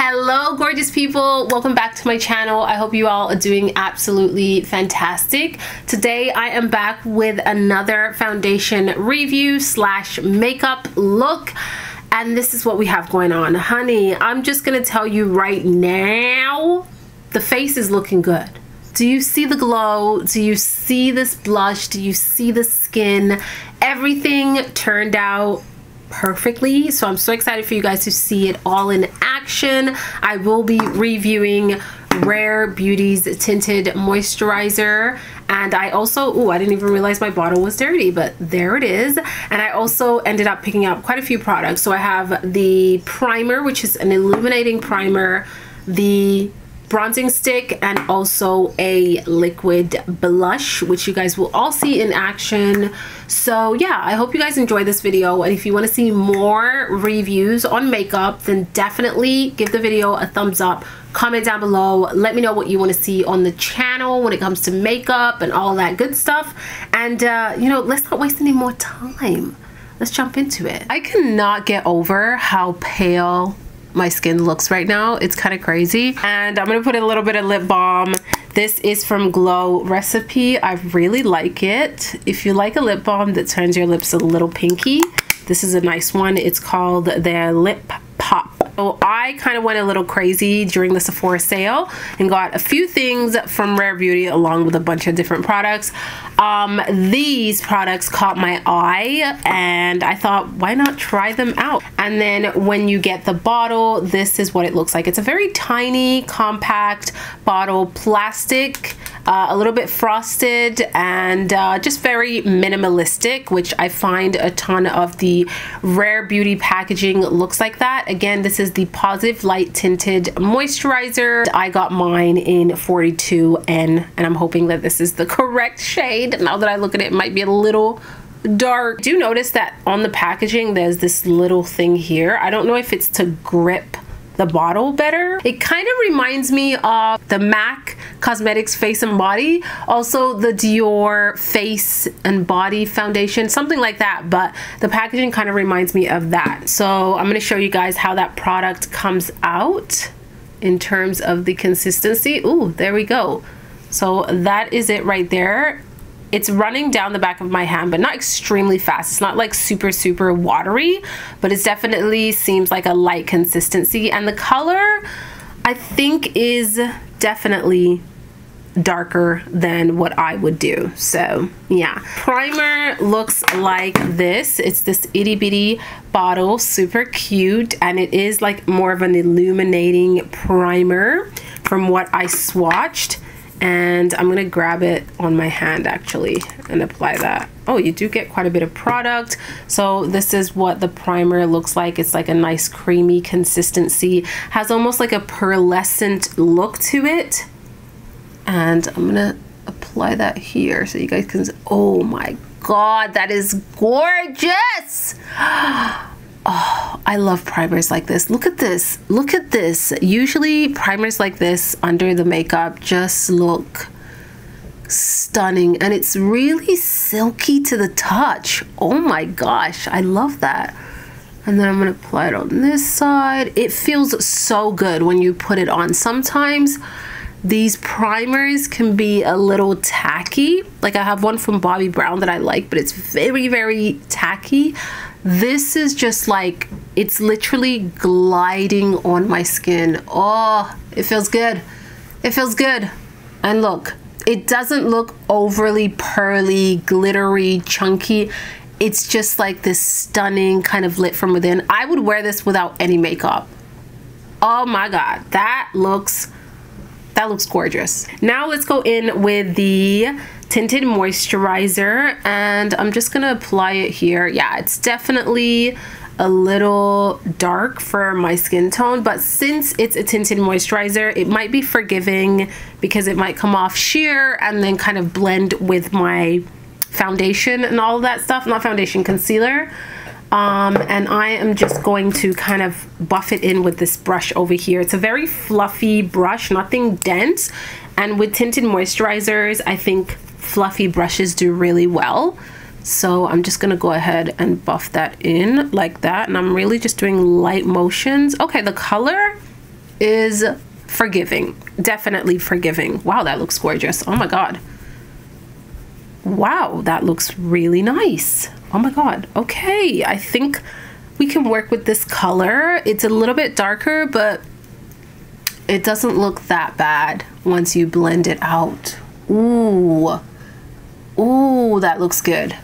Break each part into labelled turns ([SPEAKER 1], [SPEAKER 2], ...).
[SPEAKER 1] Hello gorgeous people, welcome back to my channel. I hope you all are doing absolutely fantastic. Today I am back with another foundation review slash makeup look, and this is what we have going on. Honey, I'm just gonna tell you right now, the face is looking good. Do you see the glow? Do you see this blush? Do you see the skin? Everything turned out perfectly, so I'm so excited for you guys to see it all in action. I will be reviewing Rare Beauty's tinted moisturizer, and I also, I didn't even realize my bottle was dirty, but there it is. And I also ended up picking up quite a few products. So I have the primer, which is an illuminating primer, the bronzing stick, and also a liquid blush, which you guys will all see in action. So yeah, I hope you guys enjoy this video, and if you want to see more reviews on makeup, then definitely give the video a thumbs up, comment down below, let me know what you want to see on the channel when it comes to makeup and all that good stuff. And you know, let's not waste any more time, let's jump into it. I cannot get over how pale my skin looks right now. It's kind of crazy. And I'm gonna put a little bit of lip balm. This is from Glow Recipe. I really like it. If you like a lip balm that turns your lips a little pinky, this is a nice one. It's called their Lip Pop. So I kind of went a little crazy during the Sephora sale and got a few things from Rare Beauty along with a bunch of different products. These products caught my eye and I thought, why not try them out? And then when you get the bottle, this is what it looks like. It's a very tiny, compact bottle, plastic, a little bit frosted, and just very minimalistic, which I find a ton of the Rare Beauty packaging looks like that. Again, this is the Positive Light Tinted Moisturizer. I got mine in 42N, and I'm hoping that this is the correct shade. Now that I look at it, it might be a little dark. Do notice that on the packaging there's this little thing here. I don't know if it's to grip the bottle better. It kind of reminds me of the MAC Cosmetics Face and Body, also the Dior Face and Body foundation, something like that, but the packaging kind of reminds me of that. So I'm going to show you guys how that product comes out in terms of the consistency. Ooh, there we go. So that is it right there. It's running down the back of my hand, but not extremely fast. It's not like super watery, but it definitely seems like a light consistency. And the color, I think, is definitely darker than what I would do. So yeah, primer looks like this. It's this itty bitty bottle, super cute, and it is like more of an illuminating primer from what I swatched. And I'm gonna grab it on my hand actually and apply that. Oh, you do get quite a bit of product. So this is what the primer looks like. It's like a nice creamy consistency, has almost like a pearlescent look to it. And I'm gonna apply that here so you guys can see. Oh my god, that is gorgeous. Oh, I love primers like this. Look at this. Look at this. Usually primers like this under the makeup just look stunning, and it's really silky to the touch. Oh my gosh, I love that. And then I'm going to apply it on this side. It feels so good when you put it on. Sometimes these primers can be a little tacky. Like I have one from Bobbi Brown that I like, but it's very tacky. This is just like, it's literally gliding on my skin. Oh, it feels good. It feels good. And look, it doesn't look overly pearly, glittery, chunky. It's just like this stunning kind of lit from within. I would wear this without any makeup. Oh my god, that looks gorgeous. Now let's go in with the tinted moisturizer, and I'm just gonna apply it here. Yeah, it's definitely a little dark for my skin tone, but since it's a tinted moisturizer, it might be forgiving because it might come off sheer and then kind of blend with my foundation and all of that stuff. Not foundation, concealer. And I am just going to kind of buff it in with this brush over here. It's a very fluffy brush, nothing dense, and with tinted moisturizers, I think fluffy brushes do really well. So I'm just gonna go ahead and buff that in like that, and I'm really just doing light motions. Okay, the color is forgiving. Definitely forgiving. Wow, that looks gorgeous. Oh my God. Wow, that looks really nice. Oh my God. Okay, I think we can work with this color. It's a little bit darker, but it doesn't look that bad once you blend it out. Ooh. Ooh, that looks good.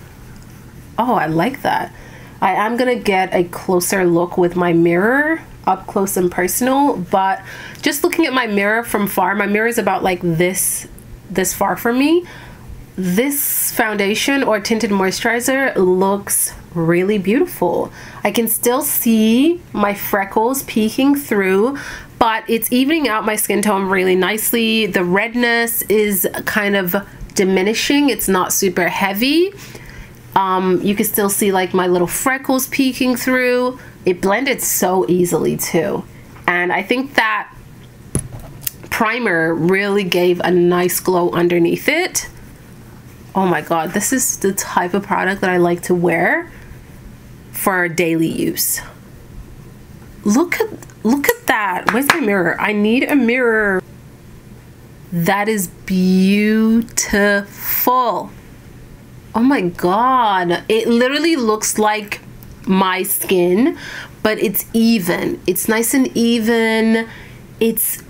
[SPEAKER 1] Oh, I like that. I am gonna get a closer look with my mirror, up close and personal, but just looking at my mirror from far, my mirror is about like this far from me. This foundation or tinted moisturizer looks really beautiful. I can still see my freckles peeking through, but it's evening out my skin tone really nicely. The redness is kind of diminishing. It's not super heavy. You can still see like my little freckles peeking through. It blended so easily too. And I think that primer really gave a nice glow underneath it. Oh my God, this is the type of product that I like to wear for daily use. Look at that. Where's my mirror? I need a mirror. That is beautiful. Oh my God. It literally looks like my skin, but it's even. It's nice and even. It's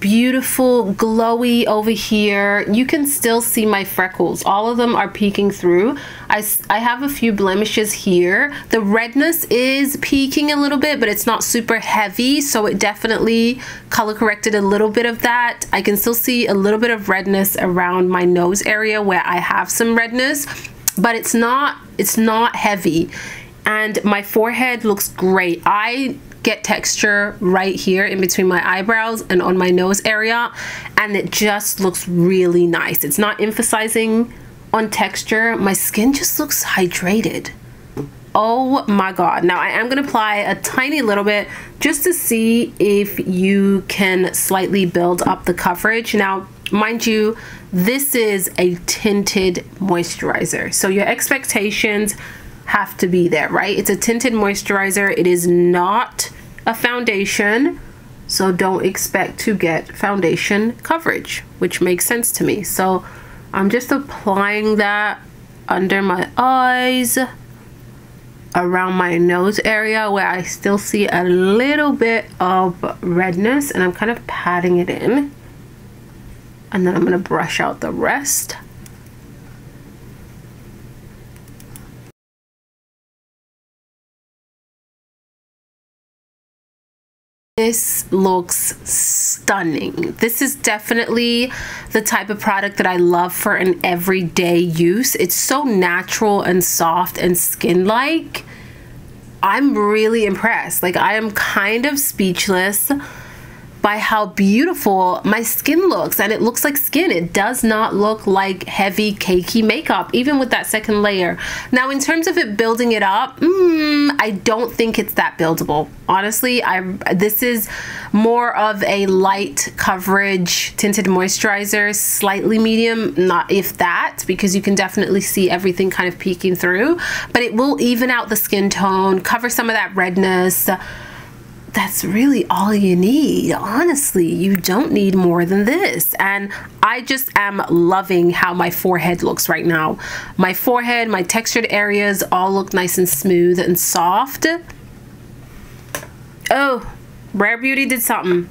[SPEAKER 1] beautiful, glowy over here. You can still see my freckles. All of them are peeking through. I have a few blemishes here. The redness is peeking a little bit, but it's not super heavy, so it definitely color corrected a little bit of that. I can still see a little bit of redness around my nose area where I have some redness, but it's not heavy. And my forehead looks great. I get texture right here in between my eyebrows and on my nose area, and it just looks really nice. It's not emphasizing on texture. My skin just looks hydrated. Oh my God. Now I am going to apply a tiny little bit just to see if you can slightly build up the coverage. Now mind you, this is a tinted moisturizer, so your expectations have to be there, right? It's a tinted moisturizer. It is not a foundation, so don't expect to get foundation coverage, which makes sense to me. So I'm just applying that under my eyes, around my nose area where I still see a little bit of redness, and I'm kind of patting it in, and then I'm going to brush out the rest. This looks stunning. This is definitely the type of product that I love for an everyday use. It's so natural and soft and skin-like. I'm really impressed. Like, I am kind of speechless by how beautiful my skin looks, and it looks like skin. It does not look like heavy cakey makeup, even with that second layer. Now in terms of it building it up, I don't think it's that buildable. Honestly, this is more of a light coverage tinted moisturizer, slightly medium, not if that, because you can definitely see everything kind of peeking through, but it will even out the skin tone, cover some of that redness. That's really all you need. Honestly, you don't need more than this. And I just am loving how my forehead looks right now. My forehead, my textured areas all look nice and smooth and soft. Oh, Rare Beauty did something.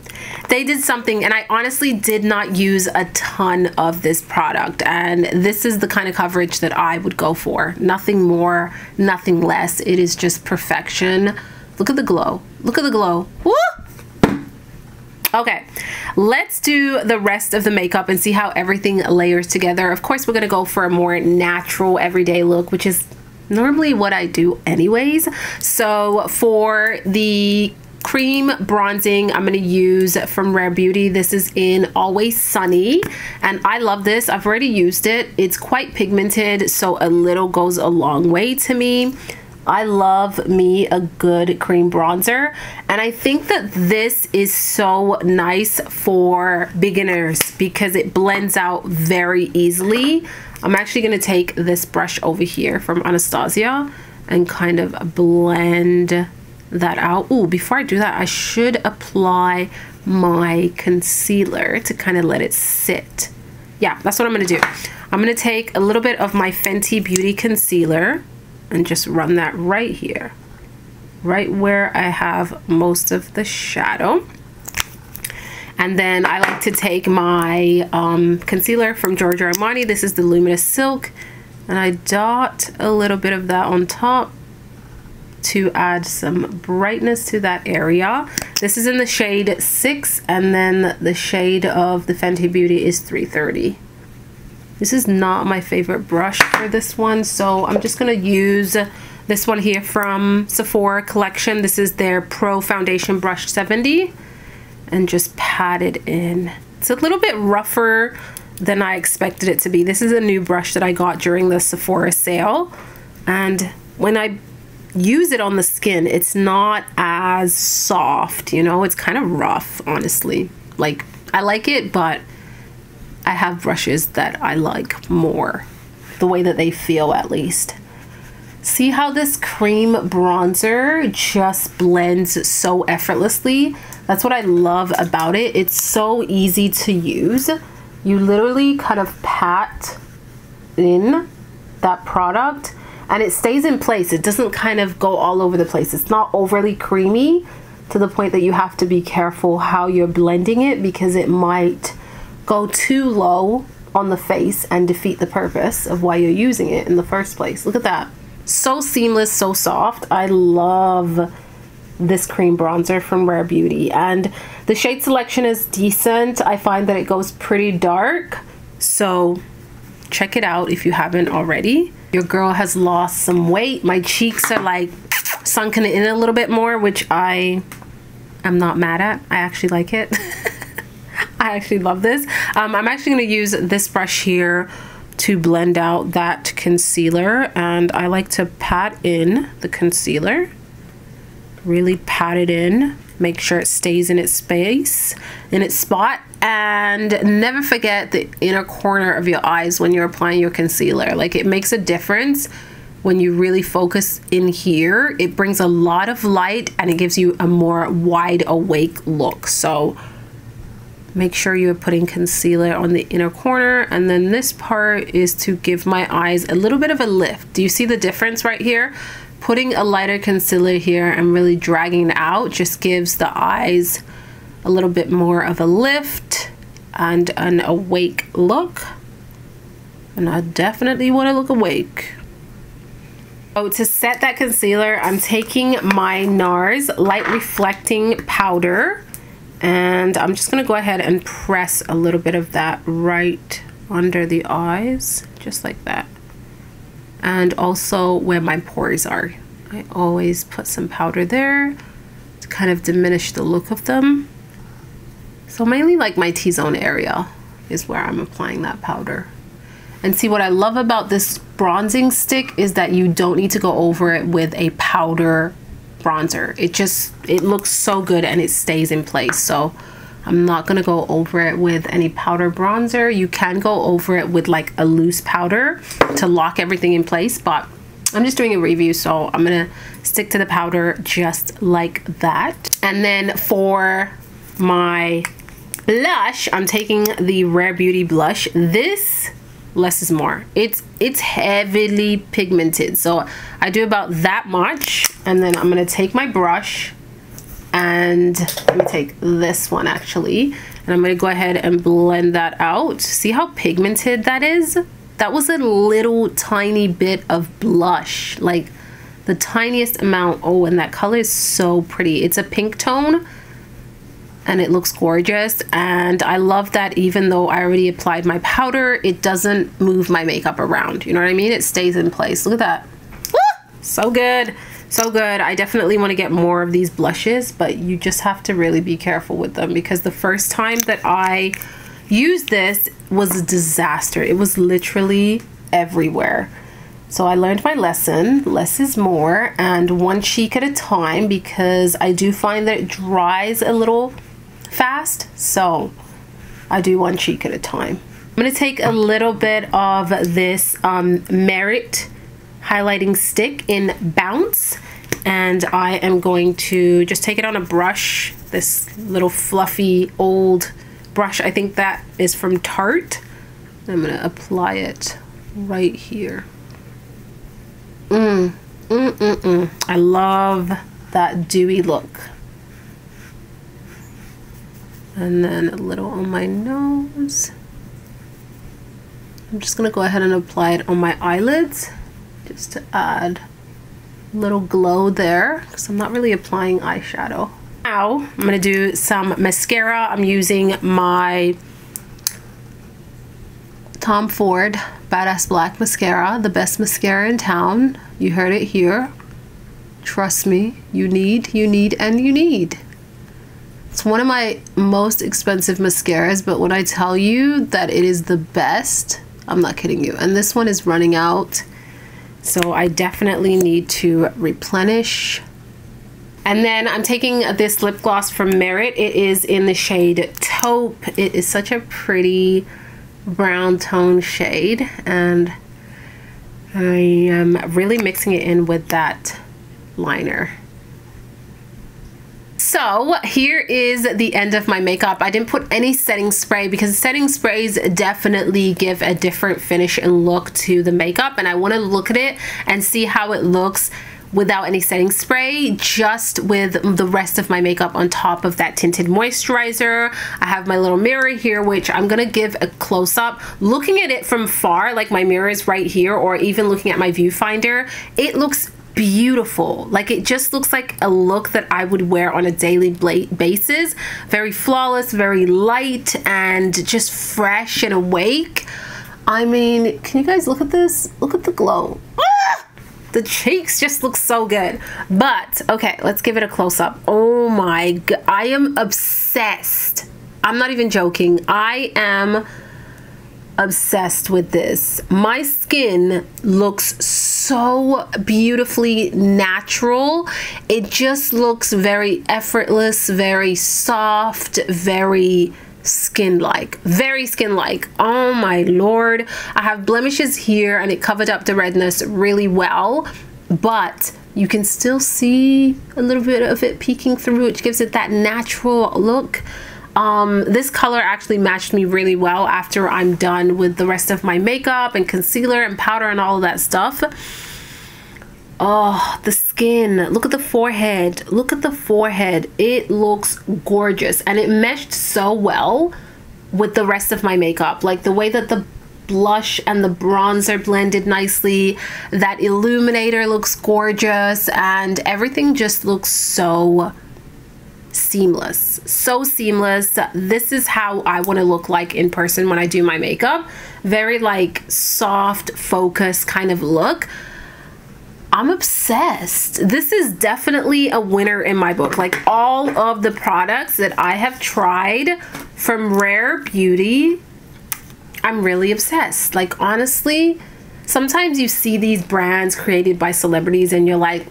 [SPEAKER 1] They did something, and I honestly did not use a ton of this product, and this is the kind of coverage that I would go for. Nothing more, nothing less. It is just perfection. Look at the glow. Look at the glow. Woo! Okay, let's do the rest of the makeup and see how everything layers together. Of course, we're gonna go for a more natural everyday look, which is normally what I do anyways. So for the cream bronzing, I'm going to use from Rare Beauty. This is in Always Sunny, and I love this. I've already used it. It's quite pigmented, so a little goes a long way to me. I love me a good cream bronzer, and I think that this is so nice for beginners because it blends out very easily. I'm actually going to take this brush over here from Anastasia and kind of blend that out. Ooh, before I do that, I should apply my concealer to kind of let it sit. Yeah, that's what I'm gonna do. I'm gonna take a little bit of my Fenty Beauty concealer and just run that right here, right where I have most of the shadow. And then I like to take my concealer from Giorgio Armani. This is the Luminous Silk, and I dot a little bit of that on top to add some brightness to that area. This is in the shade 6, and then the shade of the Fenty Beauty is 330. This is not my favorite brush for this one, so I'm just gonna use this one here from Sephora collection. This is their Pro Foundation Brush 70, and just pat it in. It's a little bit rougher than I expected it to be. This is a new brush that I got during the Sephora sale, and when I use it on the skin, it's not as soft, you know, it's kind of rough, honestly. Like, I like it, but I have brushes that I like more, the way that they feel at least. See how this cream bronzer just blends so effortlessly? That's what I love about it. It's so easy to use. You literally kind of pat in that product and it stays in place. It doesn't kind of go all over the place. It's not overly creamy to the point that you have to be careful how you're blending it, because it might go too low on the face and defeat the purpose of why you're using it in the first place. Look at that. So seamless, so soft. I love this cream bronzer from Rare Beauty, and the shade selection is decent. I find that it goes pretty dark, so check it out if you haven't already. Your girl has lost some weight. My cheeks are like sunken in a little bit more, which I am not mad at. I actually like it. I actually love this. I'm actually going to use this brush here to blend out that concealer, and I like to pat in the concealer. Really pat it in, make sure it stays in its space, in its spot, and never forget the inner corner of your eyes when you're applying your concealer. Like, it makes a difference when you really focus in here. It brings a lot of light and it gives you a more wide awake look. So make sure you're putting concealer on the inner corner, and then this part is to give my eyes a little bit of a lift. Do you see the difference right here? Putting a lighter concealer here and really dragging it out just gives the eyes a little bit more of a lift and an awake look. And I definitely want to look awake. So to set that concealer, I'm taking my NARS Light Reflecting Powder, and I'm just going to go ahead and press a little bit of that right under the eyes, just like that. And also where my pores are. I always put some powder there to kind of diminish the look of them. So mainly like my T-zone area is where I'm applying that powder. And see, what I love about this bronzing stick is that you don't need to go over it with a powder bronzer. It looks so good and it stays in place. So I'm not gonna go over it with any powder bronzer. You can go over it with like a loose powder to lock everything in place, but I'm just doing a review, so I'm gonna stick to the powder just like that. And then for my blush, I'm taking the Rare Beauty blush. This less is more. It's heavily pigmented, so I do about that much, and then I'm gonna take my brush, and let me take this one actually, and I'm gonna go ahead and blend that out. See how pigmented that is? That was a little tiny bit of blush, like the tiniest amount. Oh, and that color is so pretty. It's a pink tone and it looks gorgeous, and I love that even though I already applied my powder, it doesn't move my makeup around. You know what I mean? It stays in place. Look at that. Woo! So good. So good. I definitely want to get more of these blushes, but you just have to really be careful with them, because the first time that I used this was a disaster. It was literally everywhere. So I learned my lesson. Less is more, and one cheek at a time, because I do find that it dries a little fast. So I do one cheek at a time. I'm going to take a little bit of this Marit highlighting stick in Bounce, and I am going to just take it on a brush this little fluffy old brush. I think that is from Tarte. I'm gonna apply it right here. I love that dewy look. And then a little on my nose. I'm just gonna go ahead and apply it on my eyelids just to add a little glow there, because I'm not really applying eyeshadow. Now I'm gonna do some mascara. I'm using my Tom Ford Badass Black Mascara, the best mascara in town. You heard it here. Trust me, you need, and you need. It's one of my most expensive mascaras, but when I tell you that it is the best, I'm not kidding you. And this one is running out, so I definitely need to replenish. And then I'm taking this lip gloss from Marit. It is in the shade Taupe. It is such a pretty brown tone shade, and I am really mixing it in with that liner. So here is the end of my makeup. I didn't put any setting spray because setting sprays definitely give a different finish and look to the makeup, and I want to look at it and see how it looks without any setting spray, just with the rest of my makeup on top of that tinted moisturizer. I have my little mirror here, which I'm gonna give a close-up. Looking at it from far, like my mirror is right here, or even looking at my viewfinder, it looks beautiful. Like, it just looks like a look that I would wear on a daily basis. Very flawless, very light, and just fresh and awake. I mean, can you guys look at this? Look at the glow. Ah! The cheeks just look so good. But okay, let's give it a close-up. Oh my god, I am obsessed. I'm not even joking. I am obsessed with this. My skin looks so beautifully natural. It just looks very effortless, very soft, very skin-like, very skin-like. Oh my lord. I have blemishes here and it covered up the redness really well, but you can still see a little bit of it peeking through, which gives it that natural look. This color actually matched me really well after I'm done with the rest of my makeup and concealer and powder and all of that stuff. Oh, the skin. Look at the forehead. Look at the forehead. It looks gorgeous, and it meshed so well with the rest of my makeup. Like the way that the blush and the bronzer blended nicely, that illuminator looks gorgeous, and everything just looks so seamless. So seamless. This is how I want to look like in person when I do my makeup. Very like soft, focused kind of look. I'm obsessed. This is definitely a winner in my book. Like, all of the products that I have tried from Rare Beauty, I'm really obsessed. Like, honestly, sometimes you see these brands created by celebrities and you're like,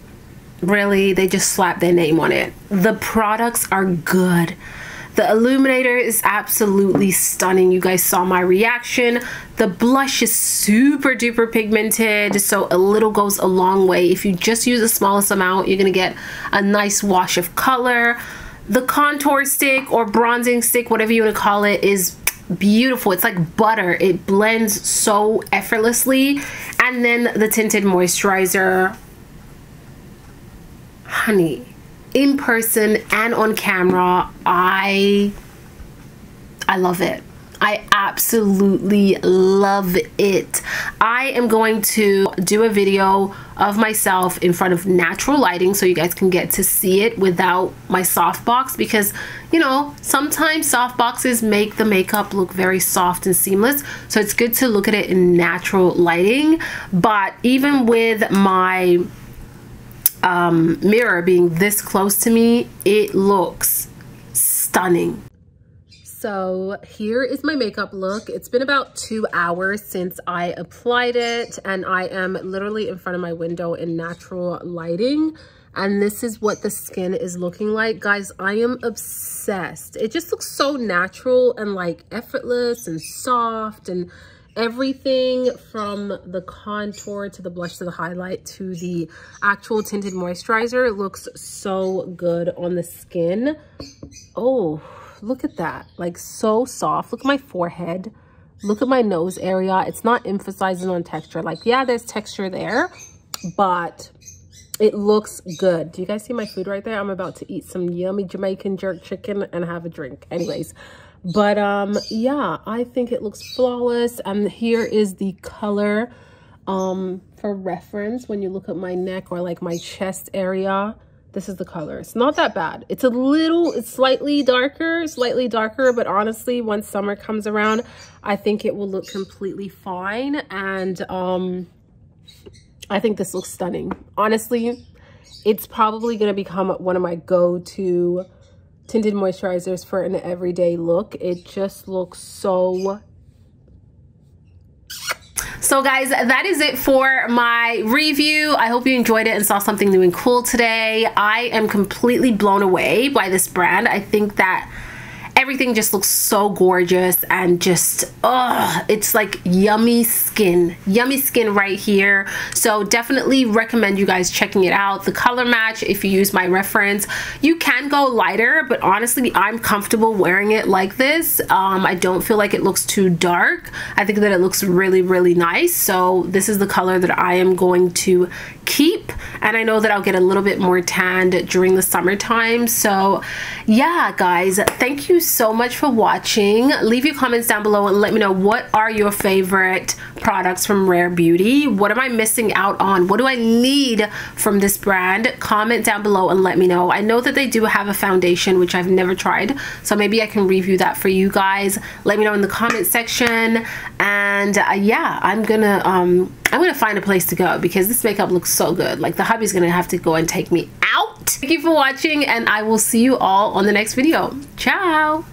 [SPEAKER 1] really? They just slap their name on it. The products are good. The illuminator is absolutely stunning. You guys saw my reaction. The blush is super duper pigmented, so a little goes a long way. If you just use the smallest amount, you're gonna get a nice wash of color. The contour stick or bronzing stick, whatever you want to call it, is beautiful. It's like butter. It blends so effortlessly. And then the tinted moisturizer, honey, in person and on camera, I love it. I absolutely love it. I am going to do a video of myself in front of natural lighting so you guys can get to see it without my softbox, because, you know, sometimes softboxes make the makeup look very soft and seamless, so it's good to look at it in natural lighting. But even with my mirror being this close to me, it looks stunning. So here is my makeup look. It's been about 2 hours since I applied it, and I am literally in front of my window in natural lighting, and this is what the skin is looking like. Guys, I am obsessed. It just looks so natural and like effortless and soft, and Everything from the contour to the blush to the highlight to the actual tinted moisturizer looks so good on the skin. Oh, look at that. Like, so soft. Look at my forehead. Look at my nose area. It's not emphasizing on texture. Like, yeah, there's texture there, but it looks good. Do you guys see my food right there? I'm about to eat some yummy Jamaican jerk chicken and have a drink. Anyways, but yeah, I think it looks flawless. And here is the color for reference. When you look at my neck or like my chest area, this is the color. It's not that bad. It's slightly darker, but honestly, once summer comes around, I think it will look completely fine. And I think this looks stunning. Honestly, it's probably going to become one of my go-to tinted moisturizers for an everyday look. It just looks so guys, that is it for my review. I hope you enjoyed it and saw something new and cool today. I am completely blown away by this brand. I think that everything just looks so gorgeous and just, it's like yummy skin right here. So definitely recommend you guys checking it out. The color match, if you use my reference, you can go lighter, but honestly, I'm comfortable wearing it like this. I don't feel like it looks too dark. I think that it looks really, really nice. So this is the color that I am going to keep, and I know that I'll get a little bit more tanned during the summertime. So yeah, guys, thank you so much for watching. Leave your comments down below and let me know, what are your favorite products from Rare Beauty? What am I missing out on? What do I need from this brand? Comment down below and let me know. I know that they do have a foundation, which I've never tried, so maybe I can review that for you guys. Let me know in the comment section. And yeah, I'm gonna find a place to go because this makeup looks so good. Like, the hubby's gonna have to go and take me out. Thank you for watching, and I will see you all on the next video. Ciao.